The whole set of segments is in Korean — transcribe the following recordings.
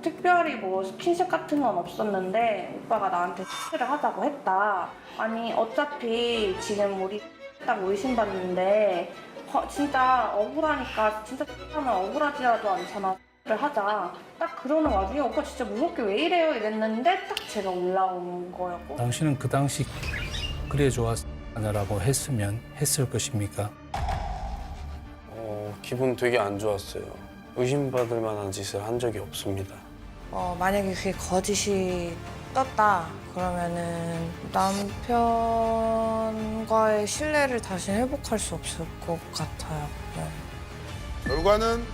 특별히 뭐 스킨십 같은 건 없었는데 오빠가 나한테 X를 하자고 했다. 아니 어차피 지금 우리 딱 의심받는데 진짜 억울하니까 진짜 하면 억울하지라도 않잖아. X를 하자. 딱 그러는 와중에 오빠 진짜 무섭게 왜 이래요 이랬는데 딱 제가 올라온 거였고. 당신은 그 당시 그래 좋았다라고 했을 것입니까? 기분 되게 안 좋았어요. 의심받을 만한 짓을 한 적이 없습니다. 만약에 그게 거짓이 떴다 그러면은 남편과의 신뢰를 다시 회복할 수 없을 것 같아요. 네. 결과는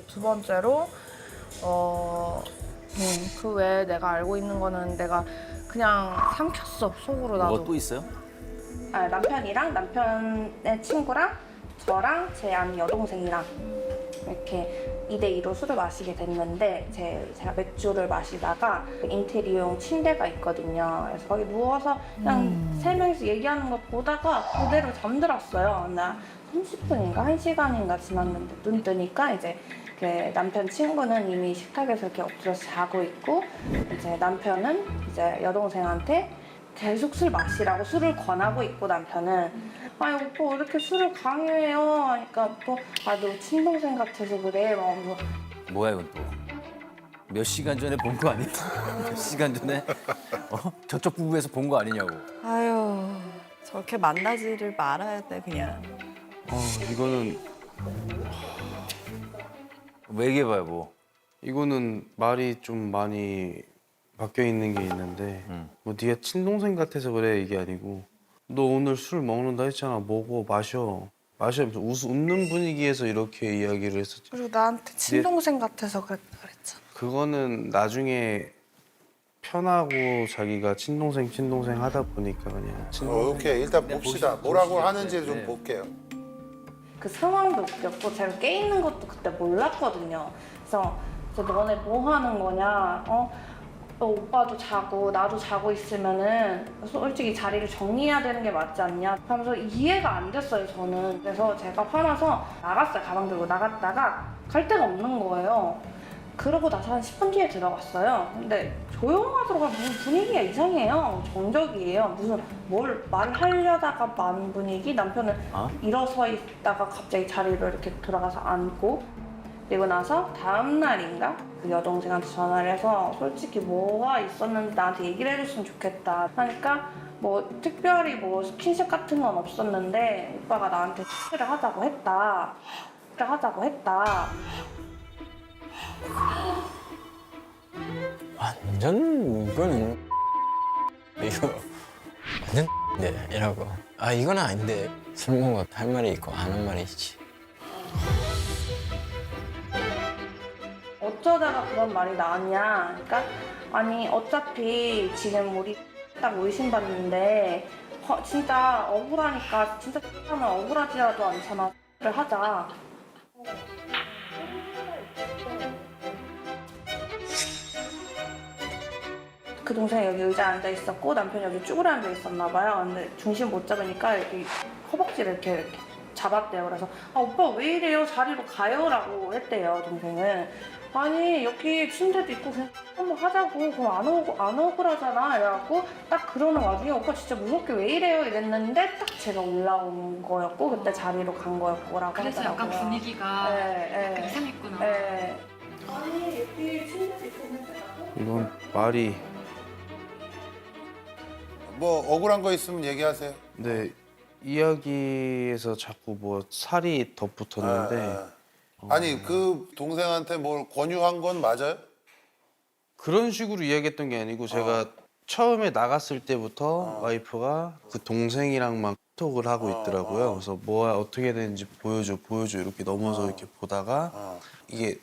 두 번째로 그 외에 내가 알고 있는 거는 내가 그냥 삼켰어 속으로 나도. 뭐가 또 있어요? 남편이랑 남편의 친구랑 저랑 제 아는 여동생이랑 이렇게 2대2로 술을 마시게 됐는데 제가 맥주를 마시다가 인테리어용 침대가 있거든요. 그래서 거기 누워서 그냥 세 명이서 얘기하는 거 보다가 그대로 잠들었어요. 나 30분인가 1시간인가 지났는데 눈 뜨니까 이제 그 남편 친구는 이미 식탁에서 이렇게 엎드려서 자고 있고 이제 남편은 이제 여동생한테 계속 술 마시라고 술을 권하고 있고 남편은 아니 오빠 왜 이렇게 술을 강요해요 하니까 또 아 너 친동생 같아서 그래 막 뭐야 이건 또? 몇 시간 전에 본 거 아니야? 몇 시간 전에? 저쪽 부부에서 본 거 아니냐고. 아유, 저렇게 만나지를 말아야 돼 그냥. 이거는 왜 얘기해봐요 뭐. 이거는 말이 좀 많이 바뀌어 있는 게 있는데 뭐 네가 친동생 같아서 그래 이게 아니고 너 오늘 술 먹는다 했잖아. 먹어 마셔. 마시면서 웃는 분위기에서 이렇게 이야기를 했었지. 그리고 나한테 친동생 같아서 그랬잖아. 그거는 나중에 편하고 자기가 친동생 하다 보니까 그냥 오케이 일단 봅시다. 뭐라고 하는지 좀 네. 볼게요. 그 상황도 웃겼고 제가 깨 있는 것도 그때 몰랐거든요. 그래서 너네 뭐 하는 거냐? 오빠도 자고 나도 자고 있으면은 솔직히 자리를 정리해야 되는 게 맞지 않냐 하면서 이해가 안 됐어요 저는. 그래서 제가 화나서 나갔어요. 가방 들고 나갔다가 갈 데가 없는 거예요. 그러고 나서 한 10분 뒤에 들어갔어요. 근데 조용하더라고요. 무슨 분위기가 이상해요. 정적이에요. 무슨 뭘 말하려다가 만 분위기. 남편은 일어서 있다가 갑자기 자리를 이렇게 들어가서 앉고. 그리고 나서 다음 날인가 그 여동생한테 전화를 해서 솔직히 뭐가 있었는지 나한테 얘기를 해줬으면 좋겠다 하니까 뭐 특별히 뭐 스킨십 같은 건 없었는데 오빠가 나한테 X를 하자고 했다. 완전 이거는 이거 완전 네 이라고 이건 아닌데 술 먹어 할 말이 있고 안 할 말이 있지. 어쩌다가 그런 말이 나왔냐. 그러니까 아니 어차피 지금 우리 딱 의심받는데 진짜 억울하니까 진짜 하면 억울하지라도 않잖아. X를 하자. 그 동생이 여기 의자에 앉아 있었고 남편이 여기 쭈그려 앉아 있었나 봐요. 근데 중심 못 잡으니까 이렇게 허벅지를 이렇게 잡았대요. 그래서 오빠 왜 이래요? 자리로 가요라고 했대요 동생은. 아니 여기 침대도 있고 그냥 한번 하자고. 그럼 안 억울하잖아. 이래갖고 딱 그러는 와중에 오빠 진짜 무섭게 왜 이래요? 이랬는데 딱 제가 올라온 거였고 그때 자리로 간 거였고라고 그래서 하더라고요. 약간 분위기가 약간 이상했구나. 아니 여기 침대도 있고 그냥 이건 말이 뭐 억울한 거 있으면 얘기하세요. 근데 이야기에서 자꾸 뭐 살이 덧붙었는데 아니 그 동생한테 뭘 권유한 건 맞아요? 그런 식으로 이야기했던 게 아니고 제가 처음에 나갔을 때부터 와이프가 그 동생이랑만 톡을 하고 있더라고요. 그래서 뭐야 어떻게 되는지 보여줘 이렇게 넘어서 이렇게 보다가 이게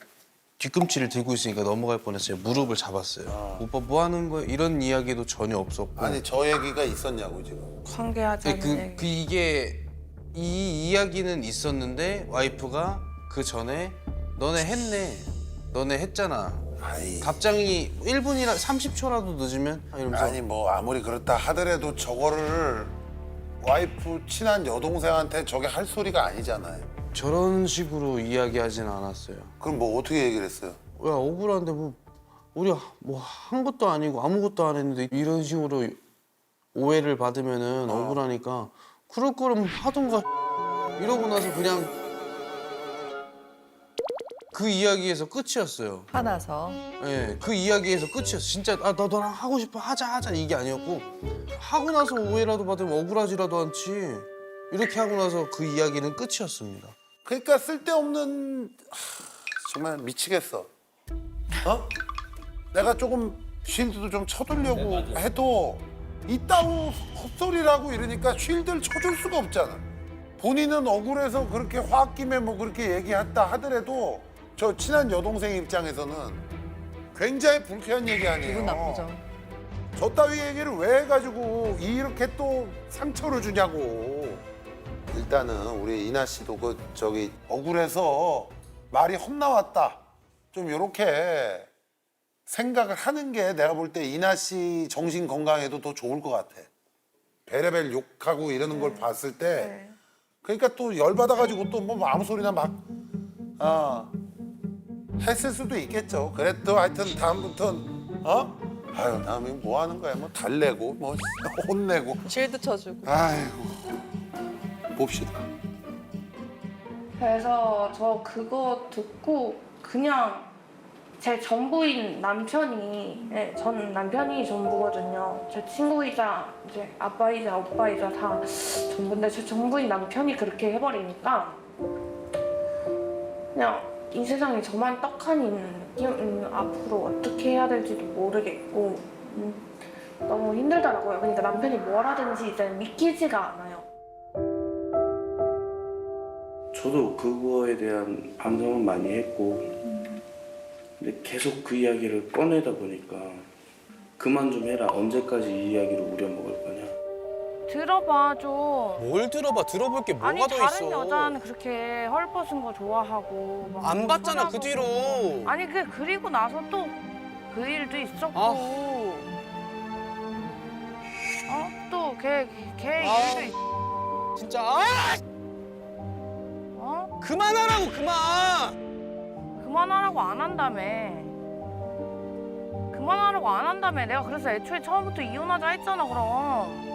뒤꿈치를 들고 있으니까 넘어갈 뻔했어요. 무릎을 잡았어요. 오빠 뭐 하는 거야? 이런 이야기도 전혀 없었고. 아니 저 얘기가 있었냐고 지금. 관계하자는 얘기. 이게 이 이야기는 있었는데 와이프가 그 전에 너네 했잖아. 아이. 답장이 1분이나 30초라도 늦으면 이러면서 아니 뭐 아무리 그렇다 하더라도 저거를 와이프 친한 여동생한테 저게 할 소리가 아니잖아요. 저런 식으로 이야기하진 않았어요. 그럼 뭐 어떻게 얘기를 했어요? 야 억울한데 뭐 우리 뭐 한 것도 아니고 아무것도 안 했는데 이런 식으로 오해를 받으면은 억울하니까 그럴 거면 하던가 이러고 나서 그냥 그 이야기에서 끝이었어요. 화나서. 예, 그 이야기에서 끝이었어. 진짜 나 너랑 하고 싶어 하자 이게 아니었고 하고 나서 오해라도 받으면 억울하지라도 않지. 이렇게 하고 나서 그 이야기는 끝이었습니다. 그러니까 쓸데없는 정말 미치겠어. 어? 내가 조금 쉴드도 좀 쳐두려고 해도 이따구 헛소리라고 이러니까 쉴드를 쳐줄 수가 없잖아. 본인은 억울해서 그렇게 홧김에 뭐 그렇게 얘기했다 하더라도 저 친한 여동생 입장에서는 굉장히 불쾌한 얘기 아니에요. 기분 나쁘죠. 저 따위 얘기를 왜 해가지고 이렇게 또 상처를 주냐고. 일단은 우리 이나 씨도 그 저기 억울해서 말이 헛나왔다. 좀 이렇게 생각을 하는 게 내가 볼 때 이나 씨 정신 건강에도 더 좋을 것 같아. 베레벨 욕하고 이러는 걸 봤을 때 그러니까 또 열받아가지고 또 뭐 아무 소리나 막 했을 수도 있겠죠. 그래도 하여튼 다음부터는 아유 다음에 뭐 하는 거야? 뭐 달래고 뭐 혼내고. 쉴드 쳐주고. 아이고 봅시다. 그래서 저 그거 듣고 그냥 제 전부인 남편이, 전 남편이 전부거든요. 제 친구이자 이제 아빠이자 오빠이자 다 전부인데 제 전부인 남편이 그렇게 해버리니까 그냥 이 세상에 저만 떡하니 있는 느낌? 앞으로 어떻게 해야 될지도 모르겠고 너무 힘들더라고요. 그러니까 남편이 뭘 하든지 이제 믿기지가 않아요. 저도 그거에 대한 반성은 많이 했고 근데 계속 그 이야기를 꺼내다 보니까 그만 좀 해라. 언제까지 이 이야기를 우려먹을 거냐. 들어봐 좀. 뭘 들어봐? 들어볼 게 뭐가 아니 더 다른 있어? 여자는 그렇게 헐벗은 거 좋아하고 막 안 봤잖아 그 뒤로. 아니 그리고 나서 또 그 일도 있었고 또 걔 일도 있 진짜 어? 그만하라고 그만. 그만하라고 안 한다며. 그만하라고 안 한다며. 내가 그래서 애초에 처음부터 이혼하자 했잖아 그럼.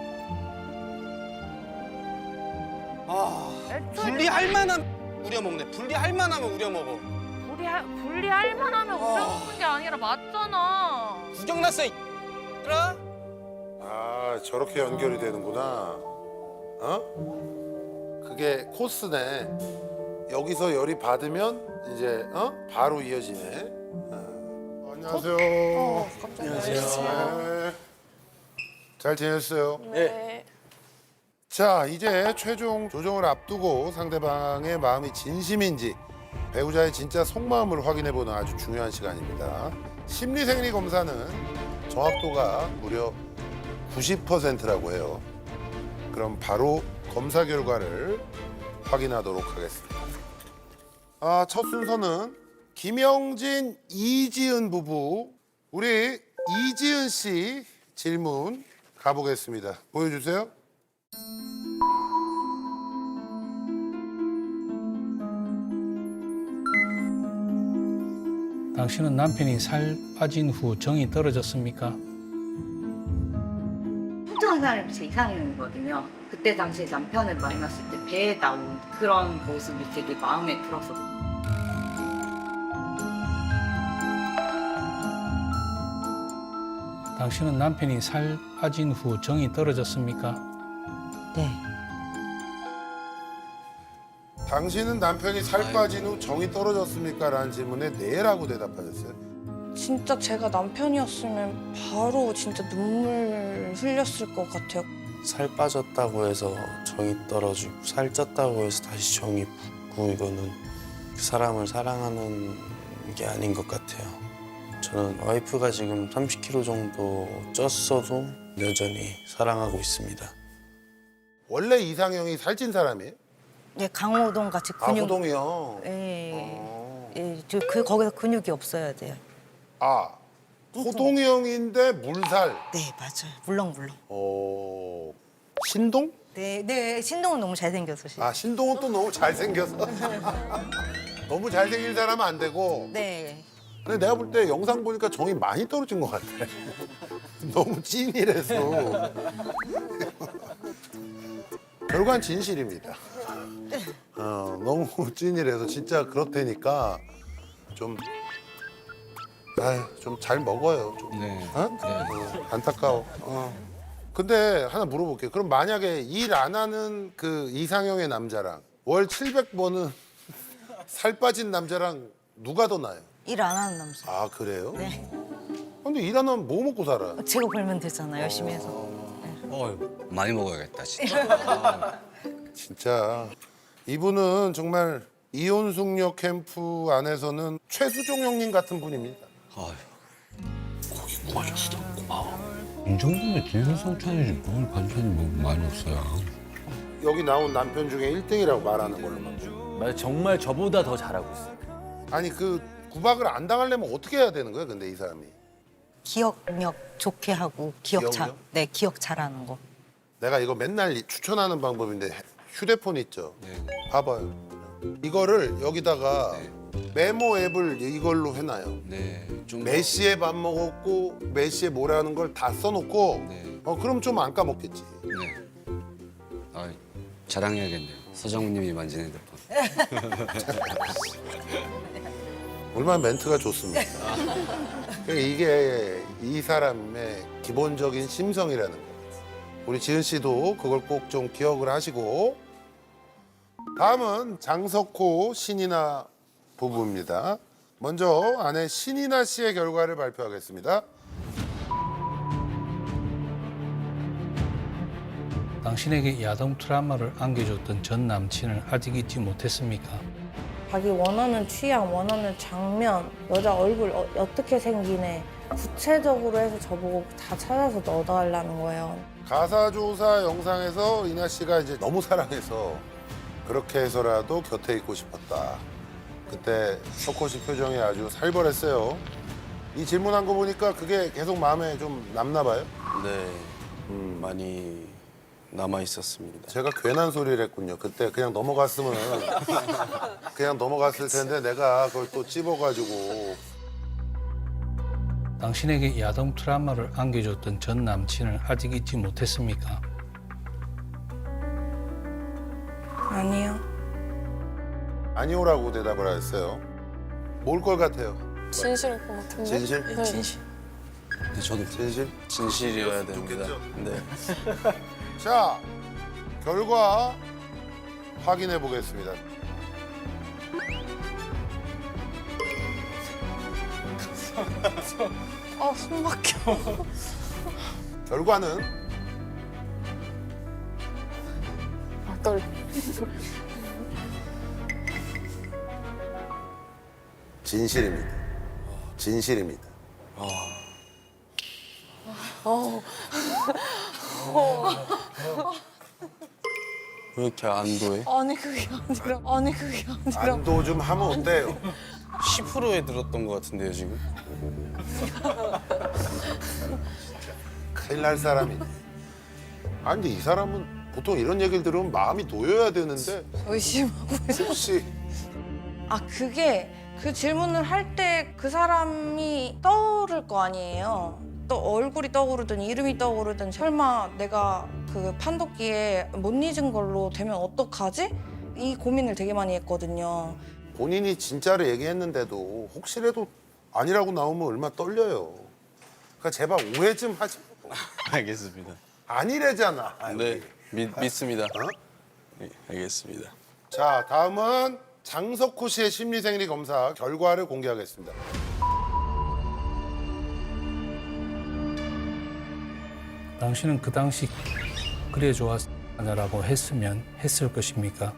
애초에 분리할 만한 우려먹네. 분리할 만하면 우려먹어. 분리할 만하면 우려먹는 게 아니라 맞잖아. 구경났어 얘들아. 아 저렇게 연결이 되는구나. 그게 코스네. 여기서 열이 받으면 이제 바로 이어지네. 안녕하세요. 안녕하세요. 잘 지냈어요? 네. 자 이제 최종 조정을 앞두고 상대방의 마음이 진심인지 배우자의 진짜 속마음을 확인해보는 아주 중요한 시간입니다. 심리생리 검사는 정확도가 무려 90%라고 해요. 그럼 바로 검사 결과를 확인하도록 하겠습니다. 첫 순서는 김영진, 이지은 부부. 우리 이지은 씨 질문 가보겠습니다. 보여주세요. 당신은 남편이 살 빠진 후 정이 떨어졌습니까? 통통한 사람이 제 이상형이거든요. 그때 당시에 남편을 만났을 때 배에 나온 그런 모습이 되게 마음에 들어서. 당신은 남편이 살 빠진 후 정이 떨어졌습니까? 네. 당신은 남편이 살 빠진 후 정이 떨어졌습니까? 라는 질문에 네라고 대답하셨어요. 진짜 제가 남편이었으면 바로 진짜 눈물 흘렸을 것 같아요. 살 빠졌다고 해서 정이 떨어지고 살 쪘다고 해서 다시 정이 붙고 이거는 그 사람을 사랑하는 게 아닌 것 같아요. 저는 와이프가 지금 30kg 정도 쪘어도 여전히 사랑하고 있습니다. 원래 이상형이 살찐 사람이에요? 네, 강호동 같이 근육. 호동이요? 거기서 근육이 없어야 돼요. 호동형인데 물살. 네, 맞아요. 물렁물렁. 신동? 네, 신동은 너무 잘생겨서. 아 신동은 또 너무 잘생겨서 너무 잘생긴 사람은 안 되고. 네. 근데 내가 볼 때 영상 보니까 정이 많이 떨어진 것 같아. 너무 찐이라서. 결과는 진실입니다. 너무 찐이라서 진짜 그렇다니까 좀 잘 먹어요. 좀. 네. 안타까워. 근데 하나 물어볼게요. 그럼 만약에 일 안 하는 그 이상형의 남자랑 월 700번은 살 빠진 남자랑 누가 더 나아요? 일 안 하는 남자. 아 그래요? 네. 근데 일 안 하면 뭐 먹고 살아? 제가 벌면 되잖아요. 열심히 해서. 많이 먹어야겠다 진짜. 진짜 이분은 정말 이혼숙녀 캠프 안에서는 최수종 형님 같은 분입니다. 고기 구워줬어. 고마워. 이 정도면 진수성찬이지 뭘 반찬이 뭐 많이 없어요. 여기 나온 남편 중에 1등이라고 말하는 걸로. 맞아, 정말 저보다 더 잘하고 있어요. 아니 그 구박을 안 당하려면 어떻게 해야 되는 거야? 근데 이 사람이 기억력 좋게 하고 기억력? 네, 기억 잘하는 거. 내가 이거 맨날 추천하는 방법인데 휴대폰 있죠? 봐봐요. 이거를 여기다가 메모 앱을 이걸로 해놔요. 네. 좀 몇 시에 밥 먹었고 몇 시에 뭐라는 걸 다 써놓고 네. 그럼 좀 안 까먹겠지. 네. 자랑해야겠네요. 서장훈님이 만진 핸드폰. 얼마나 멘트가 좋습니까? 그러니까 이게 이 사람의 기본적인 심성이라는 거예요. 우리 지은 씨도 그걸 꼭 좀 기억을 하시고. 다음은 장석호 신이나 부부입니다. 먼저 아내 신이나 씨의 결과를 발표하겠습니다. 당신에게 야동 트라우마를 안겨줬던 전 남친을 아직 잊지 못했습니까? 자기 원하는 취향, 원하는 장면, 여자 얼굴 어떻게 생기네. 구체적으로 해서 저보고 다 찾아서 넣어달라는 거예요. 가사조사 영상에서 이나 씨가 이제 너무 사랑해서 그렇게 해서라도 곁에 있고 싶었다. 그때 석호 씨 표정이 아주 살벌했어요. 이 질문한 거 보니까 그게 계속 마음에 좀 남나 봐요. 네. 많이 남아 있었습니다. 제가 괜한 소리를 했군요. 그때 그냥 넘어갔으면 그냥 넘어갔을 텐데 내가 그걸 또 찝어가지고. 당신에게 야동 트라우마를 안겨줬던 전 남친을 아직 잊지 못했습니까? 아니요. 아니오라고 대답을 하셨어요. 뭘 걸 같아요? 진실일 것 같은데. 진실? 네. 근데 저도 진실? 진실이어야 됩니다. 네. 자, 결과 확인해 보겠습니다. 숨 막혀. 결과는 떨려. 진실입니다. 진실입니다. 왜 이렇게 안도해? 아니 그게 아니라. 안도 좀 하면 어때요? 10%에 들었던 것 같은데요 지금? 큰일 날 사람이. 아니 근데 이 사람은 보통 이런 얘기를 들으면 마음이 놓여야 되는데 의심하고 혹시 그게 그 질문을 할 때 그 사람이 떠오를 거 아니에요. 또 얼굴이 떠오르든 이름이 떠오르든 설마 내가 그 판독기에 못 잊은 걸로 되면 어떡하지? 이 고민을 되게 많이 했거든요. 본인이 진짜로 얘기했는데도 혹시라도 아니라고 나오면 얼마나 떨려요. 그러니까 제발 오해 좀 하지. 알겠습니다. 아니래잖아. 네, 믿습니다. 네, 알겠습니다. 자, 다음은 장석호 씨의 심리생리 검사 결과를 공개하겠습니다. 당신은 그 당시 그래 좋았냐라고 했을 것입니까?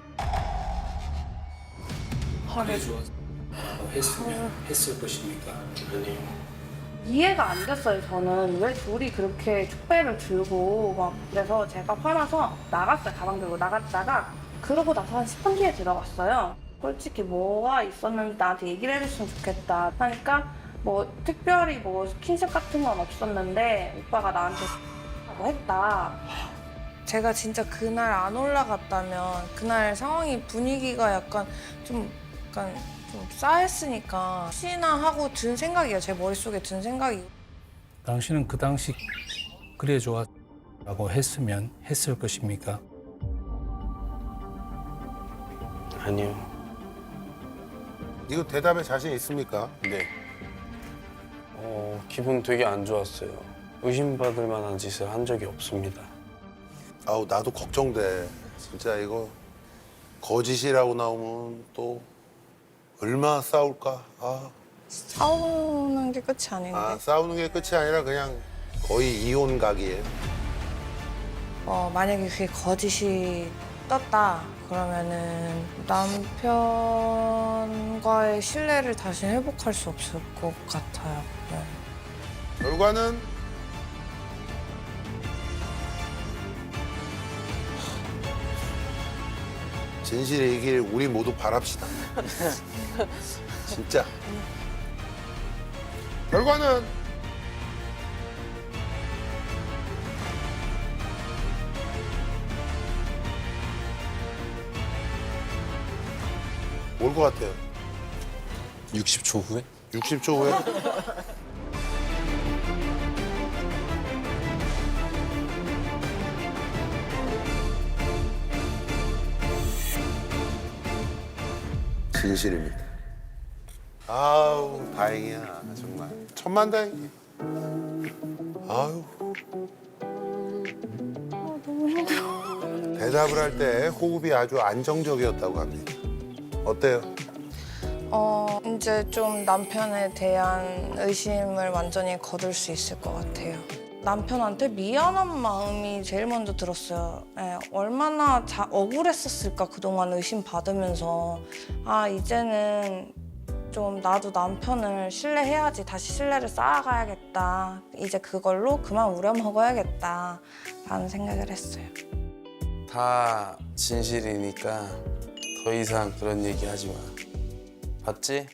그래 좋았냐고 했을 것입니까? 이해가 안 됐어요. 저는 왜 둘이 그렇게 축배를 들고 막 그래서 제가 화나서 나갔어요. 가방 들고 나갔다가 그러고 나서 한 10분 뒤에 들어갔어요. 솔직히 뭐가 있었는지 나한테 얘기를 해줬으면 좋겠다 하니까 뭐 특별히 뭐 스킨십 같은 건 없었는데 오빠가 나한테 뭐 했다. 제가 진짜 그날 안 올라갔다면 그날 상황이 분위기가 약간 좀 싸했으니까 혹시나 하고 든 생각이에요. 제 머릿속에 든 생각이. 당신은 그 당시 그래 좋았라고 했으면 했을 것입니까? 아니요. 이거 대답에 자신 있습니까? 네. 기분 되게 안 좋았어요. 의심받을 만한 짓을 한 적이 없습니다. 아우 나도 걱정돼. 진짜 이거 거짓이라고 나오면 또 얼마나 싸울까? 싸우는 게 끝이 아닌데. 싸우는 게 끝이 아니라 그냥 거의 이혼 각이에요. 만약에 그게 거짓이 떴다 그러면은 남편과의 신뢰를 다시 회복할 수 없을 것 같아요. 네. 결과는 진실의 길 우리 모두 바랍시다. 진짜. 결과는 올 것 같아요. 60초 후에? 60초 후에. 진실입니다. 아우 다행이야 정말 천만다행이야. 아유. 너무 힘들어. 대답을 할 때 호흡이 아주 안정적이었다고 합니다. 어때요? 이제 좀 남편에 대한 의심을 완전히 거둘 수 있을 것 같아요. 남편한테 미안한 마음이 제일 먼저 들었어요. 예, 얼마나 억울했었을까 그동안 의심받으면서. 이제는 좀 나도 남편을 신뢰해야지 다시 신뢰를 쌓아가야겠다. 이제 그걸로 그만 우려먹어야겠다 라는 생각을 했어요. 다 진실이니까 더 이상 그런 얘기 하지 마. 봤지?